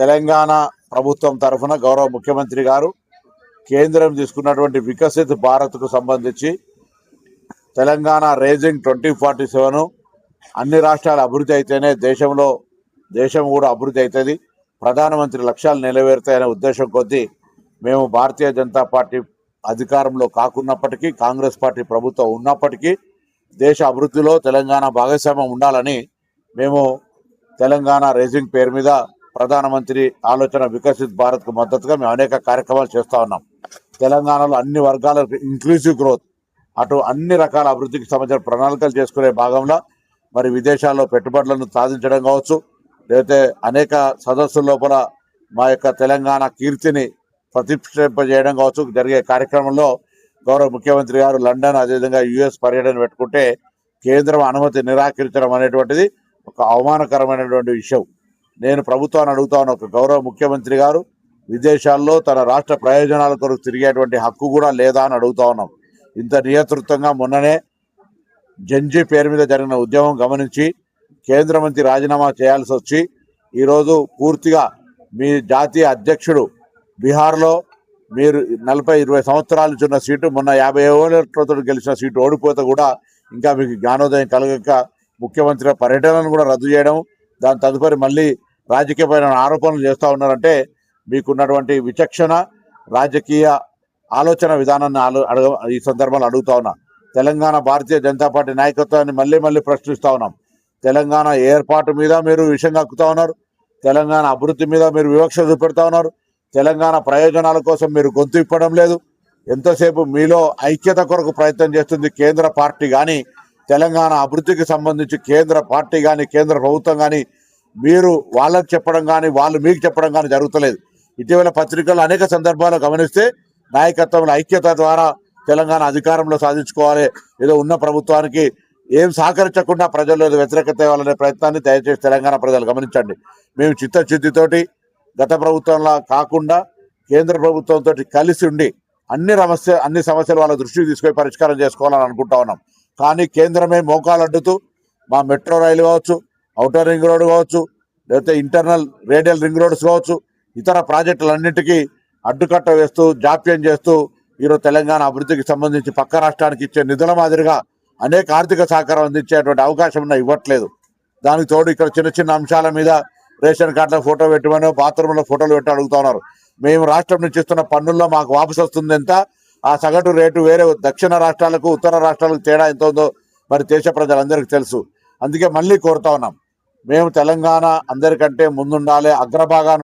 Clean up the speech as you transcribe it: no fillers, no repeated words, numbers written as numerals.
తెలంగాణ ప్రభుత్వం తరఫున గౌరవ ముఖ్యమంత్రి గారు కేంద్రం తీసుకున్నటువంటి వికసిత్ భారత్కు సంబంధించి తెలంగాణ రేజింగ్ 2047 అన్ని రాష్ట్రాల అభివృద్ధి అయితేనే దేశం కూడా అభివృద్ధి అవుతుంది, ప్రధానమంత్రి లక్ష్యాలు నెరవేరుతాయనే ఉద్దేశం కొద్దీ మేము భారతీయ జనతా పార్టీ అధికారంలో కాకున్నప్పటికీ, కాంగ్రెస్ పార్టీ ప్రభుత్వం ఉన్నప్పటికీ దేశ అభివృద్ధిలో తెలంగాణ భాగస్వామ్యం ఉండాలని మేము తెలంగాణ రేజింగ్ పేరు మీద ప్రధానమంత్రి ఆలోచన వికసిత్ భారత్కు మద్దతుగా మేము అనేక కార్యక్రమాలు చేస్తూ ఉన్నాం. తెలంగాణలో అన్ని వర్గాల ఇంక్లూజివ్ గ్రోత్, అటు అన్ని రకాల అభివృద్ధికి సంబంధించిన ప్రణాళికలు చేసుకునే భాగంలో మరి విదేశాల్లో పెట్టుబడులను సాధించడం కావచ్చు, లేకపోతే అనేక సదస్సుల లోపల మా యొక్క తెలంగాణ కీర్తిని ప్రతిష్ఠింపజేయడం కావచ్చు జరిగే కార్యక్రమంలో గౌరవ ముఖ్యమంత్రి గారు లండన్, అదేవిధంగా యుఎస్ పర్యటన పెట్టుకుంటే కేంద్రం అనుమతి నిరాకరించడం అనేటువంటిది ఒక అవమానకరమైనటువంటి విషయం. నేను ప్రభుత్వాన్ని అడుగుతా ఉన్న ఒక గౌరవ ముఖ్యమంత్రి గారు విదేశాల్లో తన రాష్ట్ర ప్రయోజనాల కొరకు తిరిగేటువంటి హక్కు కూడా లేదా అని అడుగుతా ఉన్నాం. ఇంత నియంతృత్వంగా మొన్ననే జంజీ పేరు మీద జరిగిన ఉద్యమం గమనించి కేంద్ర మంత్రి రాజీనామా చేయాల్సి వచ్చి ఈరోజు పూర్తిగా మీ జాతీయ అధ్యక్షుడు బీహార్లో మీరు 40-20 సంవత్సరాలు ఇచ్చిన సీటు మొన్న 50 ఏళ్లతో గెలిచిన సీటు ఓడిపోతే కూడా ఇంకా మీకు జ్ఞానోదయం కలగక ముఖ్యమంత్రి పర్యటనను కూడా రద్దు చేయడం, దాని తదుపరి మళ్ళీ రాజకీయమైన ఆరోపణలు చేస్తూ ఉన్నారంటే మీకున్నటువంటి విచక్షణ, రాజకీయ ఆలోచన విధానాన్ని ఈ సందర్భంలో అడుగుతా ఉన్నా. తెలంగాణ భారతీయ జనతా పార్టీ నాయకత్వాన్ని మళ్ళీ ప్రశ్నిస్తూ ఉన్నాం. తెలంగాణ ఏర్పాటు మీద మీరు విషయం కక్కుతా ఉన్నారు, తెలంగాణ అభివృద్ధి మీద మీరు వివక్ష చూపెడతా ఉన్నారు, తెలంగాణ ప్రయోజనాల కోసం మీరు గొంతు ఇప్పడం లేదు. ఎంతసేపు మీలో ఐక్యత కొరకు ప్రయత్నం చేస్తుంది కేంద్ర పార్టీ, కానీ తెలంగాణ అభివృద్ధికి సంబంధించి కేంద్ర పార్టీ కానీ కేంద్ర ప్రభుత్వం కానీ మీరు వాళ్ళకి చెప్పడం కానీ వాళ్ళు మీకు చెప్పడం కానీ జరుగుతలేదు. ఇటీవల పత్రికల్లో అనేక సందర్భాలు గమనిస్తే నాయకత్వంలో ఐక్యత ద్వారా తెలంగాణ అధికారంలో సాధించుకోవాలి, ఏదో ఉన్న ప్రభుత్వానికి ఏం సహకరించకుండా ప్రజల్లో ఏదో వ్యతిరేకత తేవాలనే ప్రయత్నాన్ని దయచేసి తెలంగాణ ప్రజలు గమనించండి. మేము చిత్తశుద్ధితోటి గత ప్రభుత్వంలా కాకుండా కేంద్ర ప్రభుత్వంతో కలిసి ఉండి అన్ని సమస్యలు వాళ్ళ దృష్టికి తీసుకొని పరిష్కారం చేసుకోవాలని అనుకుంటా ఉన్నాం. కానీ కేంద్రమే మోకాలు అడ్డుతూ మా మెట్రో రైలు కావచ్చు, ఔటర్ రింగ్ రోడ్ కావచ్చు, లేకపోతే ఇంటర్నల్ రేడియల్ రింగ్ రోడ్స్ కావచ్చు, ఇతర ప్రాజెక్టులన్నింటికీ అడ్డుకట్ట వేస్తూ జాప్యం చేస్తూ ఈరోజు తెలంగాణ అభివృద్ధికి సంబంధించి పక్క రాష్ట్రానికి ఇచ్చే నిధుల మాదిరిగా అనేక ఆర్థిక సహకారం అందించేటువంటి అవకాశం ఇవ్వట్లేదు. దానికి తోడు ఇక్కడ చిన్న అంశాల మీద రేషన్ కార్డులో ఫోటో పెట్టమనో బాత్రూంలో ఫోటోలు పెట్టి అడుగుతా ఉన్నారు. మేము రాష్ట్రం నుంచి ఇస్తున్న పన్నుల్లో మాకు వాపసు వస్తుంది ఎంత, ఆ సగటు రేటు వేరే దక్షిణ రాష్ట్రాలకు ఉత్తర రాష్ట్రాలకు తేడా ఎంత ఉందో మరి దేశ ప్రజలందరికీ తెలుసు. అందుకే మళ్ళీ కోరుతా ఉన్నాం, మేము తెలంగాణ అందరికంటే ముందుండాలి, అగ్రభాగాన